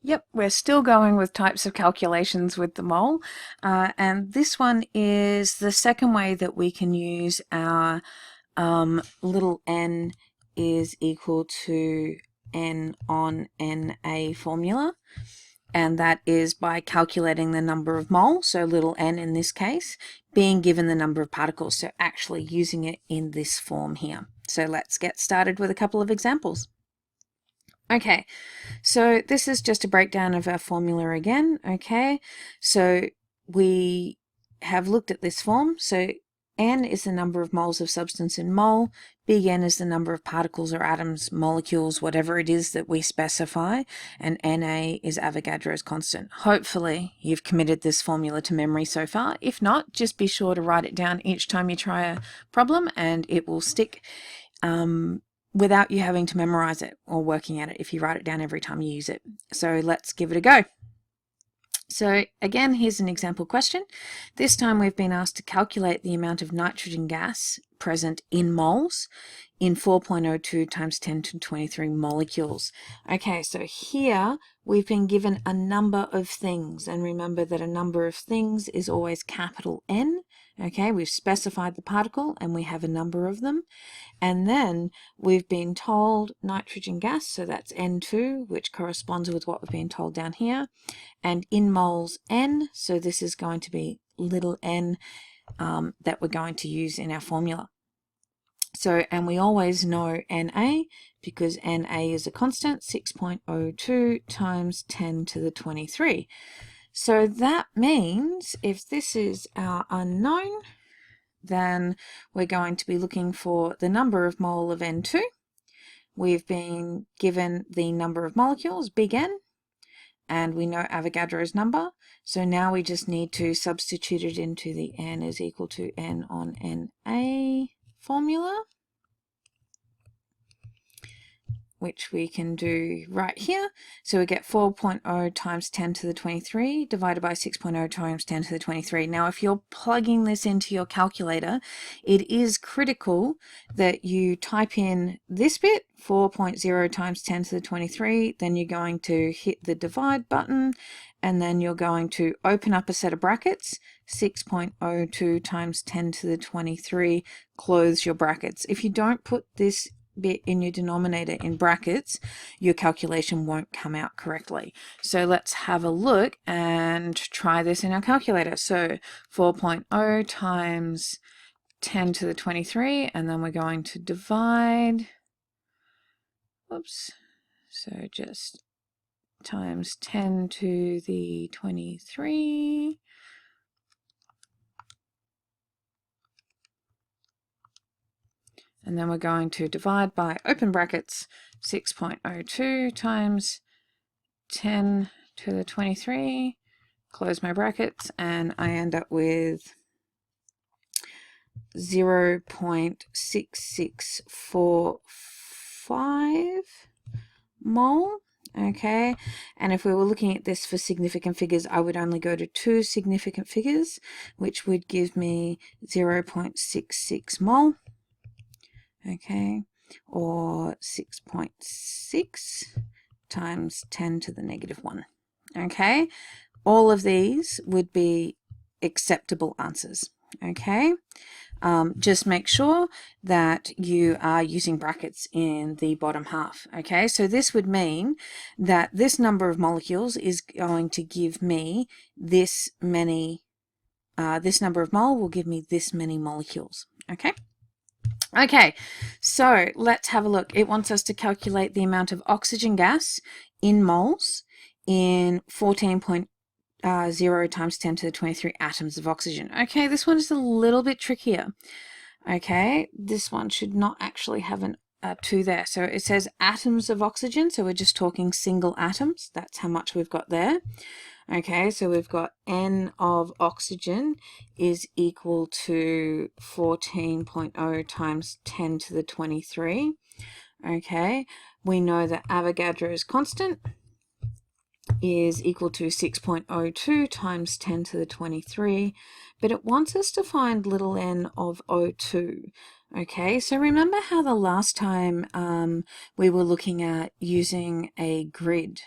Yep, we're still going with types of calculations with the mole, and this one is the second way that we can use our little n is equal to n on Na formula, and that is by calculating the number of moles, so little n in this case, being given the number of particles, so actually using it in this form here. So let's get started with a couple of examples. Okay, so this is just a breakdown of our formula again. Okay, so we have looked at this form. So N is the number of moles of substance in mole, big N is the number of particles or atoms, molecules, whatever it is that we specify, and Na is Avogadro's constant. Hopefully you've committed this formula to memory so far. If not, just be sure to write it down each time you try a problem and it will stick without you having to memorize it or working at it if you write it down every time you use it. So let's give it a go. So again, here's an example question. This time we've been asked to calculate the amount of nitrogen gas present in moles in 4.02 times 10 to the 23 molecules. Okay, so here we've been given a number of things, and remember that a number of things is always capital N. Okay, we've specified the particle and we have a number of them. And then we've been told nitrogen gas, so that's N2, which corresponds with what we've been told down here. And in moles N, so this is going to be little n that we're going to use in our formula. So, and we always know Na because Na is a constant, 6.02 times 10 to the 23. So that means if this is our unknown, then we're going to be looking for the number of mole of N2. We've been given the number of molecules, big N, and we know Avogadro's number. So now we just need to substitute it into the N is equal to N on Na formula, which we can do right here. So we get 4.0 times 10 to the 23 divided by 6.0 times 10 to the 23. Now, if you're plugging this into your calculator, it is critical that you type in this bit, 4.0 times 10 to the 23, then you're going to hit the divide button, and then you're going to open up a set of brackets, 6.02 times 10 to the 23, close your brackets. If you don't put this bit in your denominator in brackets, your calculation won't come out correctly. So let's have a look and try this in our calculator. So 4.0 times 10 to the 23, and then we're going to divide, oops, so just times 10 to the 23. And then we're going to divide by open brackets 6.02 times 10 to the 23, close my brackets, and I end up with 0.6645 mole. Okay, and if we were looking at this for significant figures, I would only go to two significant figures, which would give me 0.66 mole. Okay, or 6.6 times 10 to the negative 1. Okay, all of these would be acceptable answers. Okay, just make sure that you are using brackets in the bottom half. Okay, so this would mean that this number of molecules is going to give me this many, this number of mole will give me this many molecules. Okay. Okay, so let's have a look. It wants us to calculate the amount of oxygen gas in moles in 14.0 times 10 to the 23 atoms of oxygen. Okay, this one is a little bit trickier. Okay, this one should not actually have an 2 there. So it says atoms of oxygen, so we're just talking single atoms. That's how much we've got there. Okay, so we've got N of oxygen is equal to 14.0 times 10 to the 23. Okay, we know that Avogadro's constant is equal to 6.02 times 10 to the 23, but it wants us to find little n of O2. Okay, so remember how the last time we were looking at using a grid.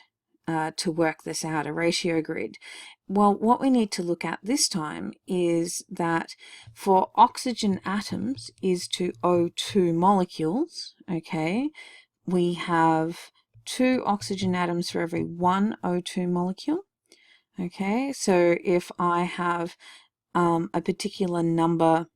to work this out, a ratio grid. Well, what we need to look at this time is that for oxygen atoms is to O2 molecules, okay, we have 2 oxygen atoms for every 1 O2 molecule. Okay, so if I have a particular number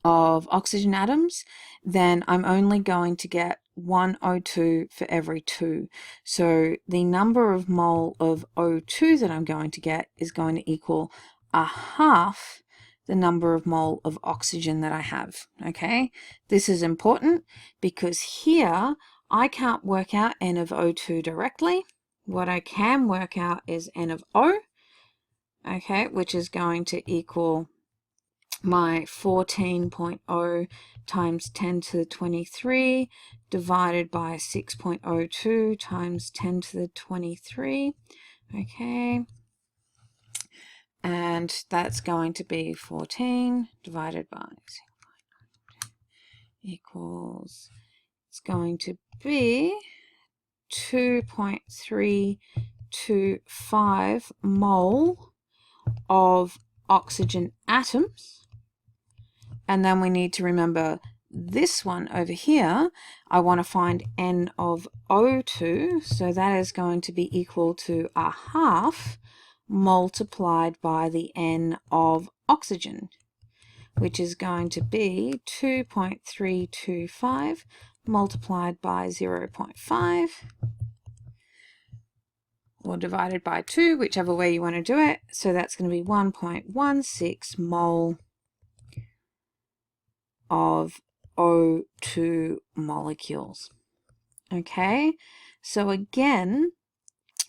of oxygen atoms, then I'm only going to get 1 O2 for every 2. So the number of mole of O2 that I'm going to get is going to equal a half the number of mole of oxygen that I have. Okay, this is important because here I can't work out N of O2 directly. What I can work out is N of O, okay, which is going to equal my 14.0 times 10 to the 23 divided by 6.02 times 10 to the 23, okay, and that's going to be 14 divided by 6.02 equals, it's going to be 2.325 mole of oxygen atoms. And then we need to remember this one over here, I want to find N of O2, so that is going to be equal to a half multiplied by the N of oxygen, which is going to be 2.325 multiplied by 0.5, or divided by 2, whichever way you want to do it. So that's going to be 1.16 mole of O2 molecules. Okay, so again,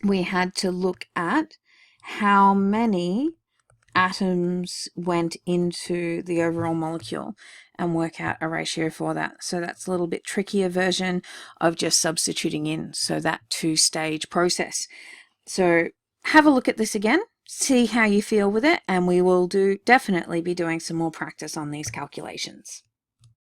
we had to look at how many atoms went into the overall molecule and work out a ratio for that. So that's a little bit trickier version of just substituting in, so that 2-stage process. So have a look at this again, see how you feel with it, and we will definitely be doing some more practice on these calculations.